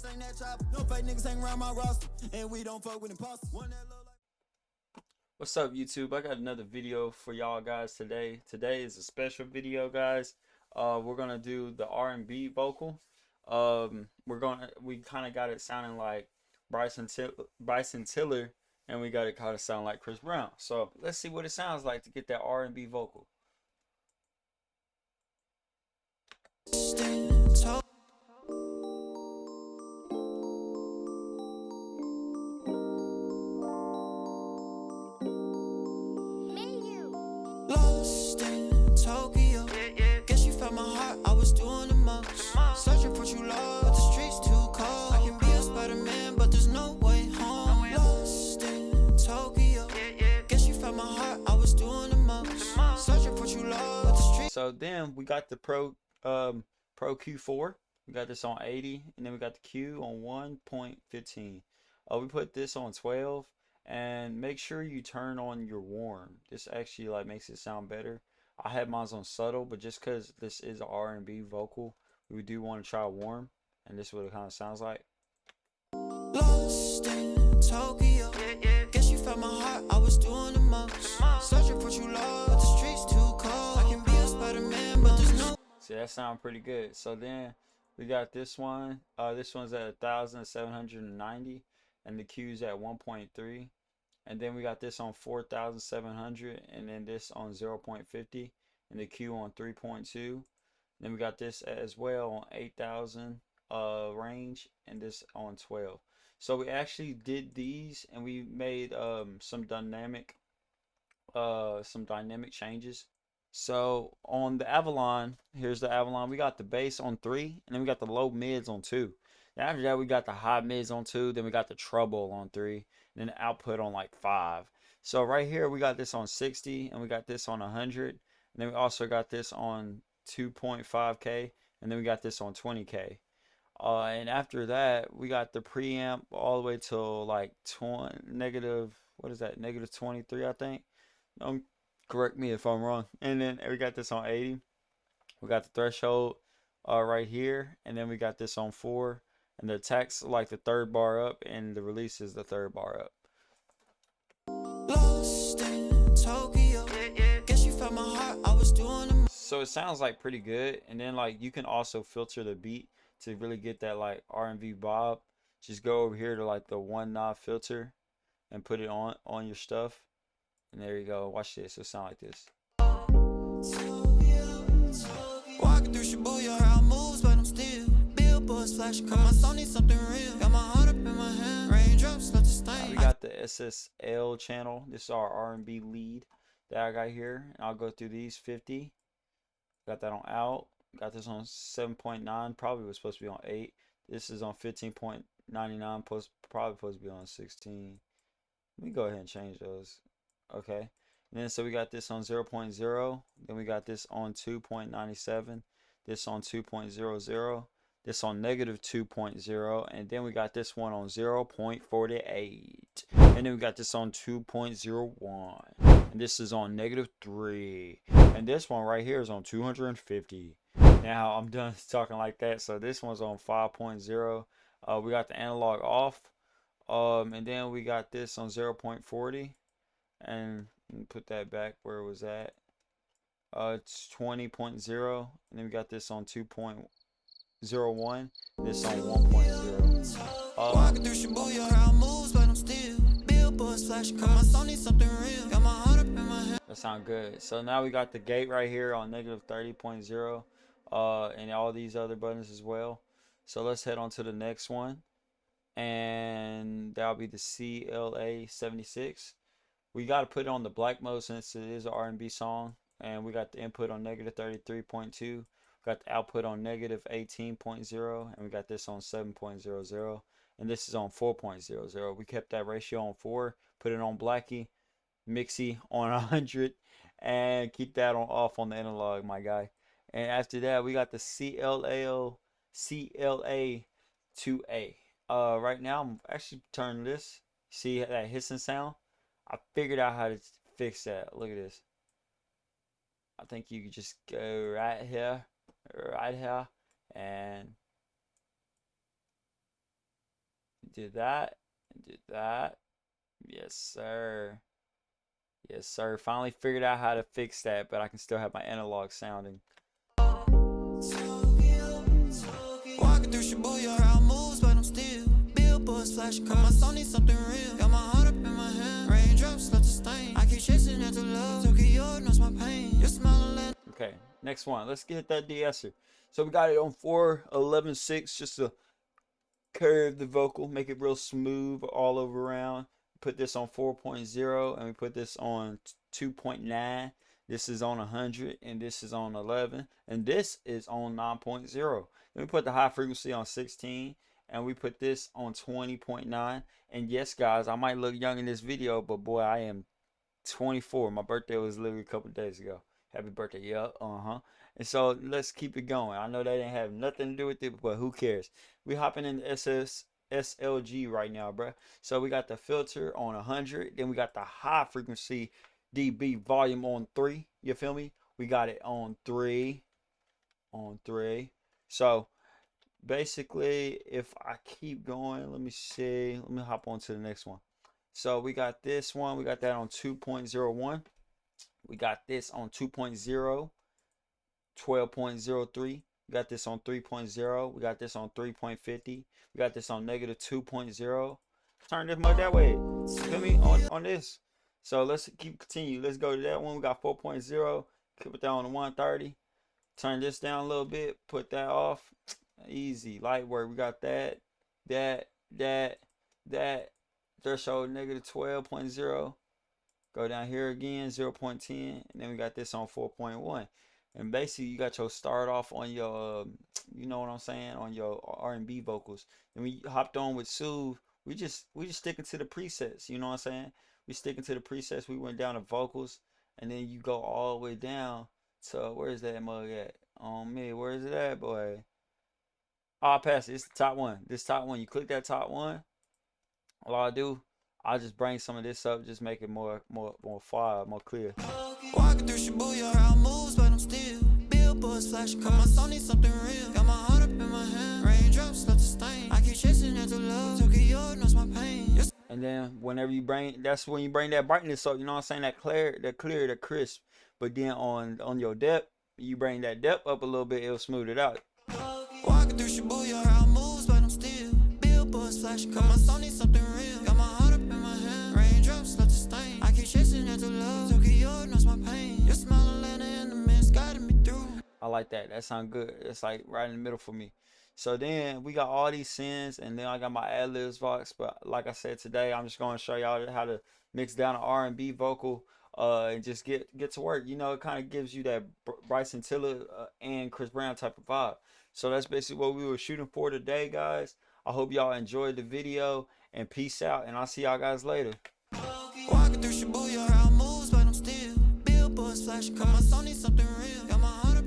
ain't that chopper. No fake niggas hang around my roster, and we don't fuck with imposters. What's up, YouTube? I got another video for y'all guys today. Today is a special video, guys. We're gonna do the R&B vocal. We kind of got it sounding like Bryson Tiller, and we got it kind of sound like Chris Brown. So let's see what it sounds like to get that R&B vocal. Lost in Tokyo. Guess you found my heart, I was doing the most. Searching for true love, but the streets too cold. I can be a Spider-Man, but there's no way home. Lost in Tokyo. Guess you found my heart, I was doing the most. Searching for true love, but the streets. So then we got the Pro Q4. We got this on 80, and then we got the Q on 1.15. We put this on 12. And make sure you turn on your warm. This actually like makes it sound better. I had mine on subtle, but just because this is an R&B vocal, we do want to try warm, and this is what it kind of sounds like. Lost in Tokyo. Guess you found my heart, I was doing the most. Searching for true love, but the streets too cold. I can be a Spider-Man, but there's no. See, that sounds pretty good. So then we got this one. This one's at 1,790, and the Q's at 1.3. And then we got this on 4,700, and then this on 0.50, and the Q on 3.2. Then we got this as well on 8,000 range, and this on 12. So we actually did these, and we made some dynamic changes. So on the Avalon, here's the Avalon. We got the bass on 3, and then we got the low mids on 2. After that, we got the high mids on 2, then we got the treble on 3, and then the output on like 5. So right here, we got this on 60, and we got this on 100, and then we also got this on 2.5K, and then we got this on 20K. And after that, we got the preamp all the way till like negative 23, I think. Correct me if I'm wrong. And then we got this on 80. We got the threshold right here, and then we got this on 4. And the attack's like the third bar up, and the release is the third bar up. Lost in Tokyo. Guess you found my heart, I was doing the. So it sounds like pretty good. And then like you can also filter the beat to really get that like R&B bob. Just go over here to like the 1 knob filter and put it on your stuff. And there you go. Watch this. It'll sound like this. Walking through Shibuya, crowd moves, but I'm still. Billboards flashing, cause my song needs something real. Got my heart up in my hand, raindrops left to stain. We got the SSL channel. This is our R&B lead that I got here. And I'll go through these 50. Got that on out. Got this on 7.9. Probably was supposed to be on 8. This is on 15.99. Probably supposed to be on 16. Let me go ahead and change those. Okay. And then so we got this on 0.0. Then we got this on 2.97. This on 2.00. This on negative 2.0, and then we got this one on 0.48, and then we got this on 2.01, and this is on negative 3, and this one right here is on 250. Now I'm done talking like that. So this one's on 5.0. We got the analog off, and then we got this on 0.40, and put that back where it was at. It's 20.0, and then we got this on 2.01, this on 1.0. Walking through Shibuya, crowd moves, but I'm still. Billboards flashing, cause my song needs something real. Got my heart up in my hand. That sound good. So now we got the gate right here on negative 30.0, and all these other buttons as well. So let's head on to the next one, and that'll be the CLA 76. We got to put it on the black mode since it is an R&B song, and we got the input on negative 33.2. Got the output on negative 18.0, and we got this on 7.00, and this is on 4.00. We kept that ratio on 4, put it on Blackie, Mixie on 100, and keep that on off on the analog, my guy. And after that, we got the CLA 2A. Right now, I'm actually turning this. See that hissing sound? I figured out how to fix that. Look at this. I think you could just go right here, and did that. And did that. Yes, sir. Yes, sir. Finally figured out how to fix that, but I can still have my analog sounding. Walking through Shibuya, crowd moves, but I'm still billboards flashing. Cause my song needs something real. Got my heart up in my hand. Raindrops left a stain. I keep chasing after love. Tokyo knows my pain. Your smile and Okay, next one. Let's get that de-esser. So we got it on 4-11-6, just to curve the vocal, make it real smooth all over around. Put this on 4.0 and we put this on 2.9. This is on 100 and this is on 11 and this is on 9.0. Then we put the high frequency on 16 and we put this on 20.9. And yes, guys, I might look young in this video, but boy, I am 24. My birthday was literally a couple days ago. Happy birthday. Yeah, and so let's keep it going. I know that didn't have nothing to do with it, but who cares? We hopping in SLG right now, bruh. So we got the filter on 100, then we got the high frequency dB volume on 3. You feel me? We got it on 3. So basically, if I keep going, let me see. Let me hop on to the next one. So we got this one. We got that on 2.01. We got this on 2.0, 12.03. We got this on 3.0. We got this on 3.50. We got this on negative 2.0. Turn this mug that way. You feel me? On this. So let's continue. Let's go to that one. We got 4.0. Keep that on the 130. Turn this down a little bit. Put that off. Easy. Light work. We got that. Threshold negative 12.0. Go down here again, 0.10, and then we got this on 4.1. And basically, you got your start off on your, you know what I'm saying, on your R&B vocals. And we hopped on with Soothe. We just sticking to the presets. You know what I'm saying? We sticking to the presets. We went down to vocals, and then you go all the way down to where's that mug at? On me, where is it at, boy? Oh, I passed it. It's the top one. This top one. You click that top one. All I do, I'll just bring some of this up, just make it more fire, more clear. walking through Shibuya, crowd moves, but I'm still billboards flashing. Cause my song needs something real. Got my heart up in my hand. Raindrops left a stain. I keep chasing after love. Tokyo knows my pain. And then whenever you bring, that's when you bring that brightness up. You know what I'm saying? That clear, the crisp. But then on your depth, you bring that depth up a little bit, it'll smooth it out. Walking through Shibuya, crowd moves, but I'm still billboards flashing. Cause my song needs something real. Got my heart up in my hand. Raindrops left a stain. I keep chasing after love. Tokyo knows my pain. Your smile and Atlanta in the mist guiding me through. I like that. That sounds good. It's like right in the middle for me. So then we got all these sins, and then I got my ad-libs box. But like I said today, I'm just going to show y'all how to mix down an R&B vocal and just get to work. You know, it kind of gives you that Bryson and Chris Brown type of vibe. So that's basically what we were shooting for today, guys. I hope y'all enjoyed the video, and peace out, and I'll see y'all guys later. Walking through Shibuya, crowd moves, but I'm still billboards flashing. Cause my song needs something real. Got my heart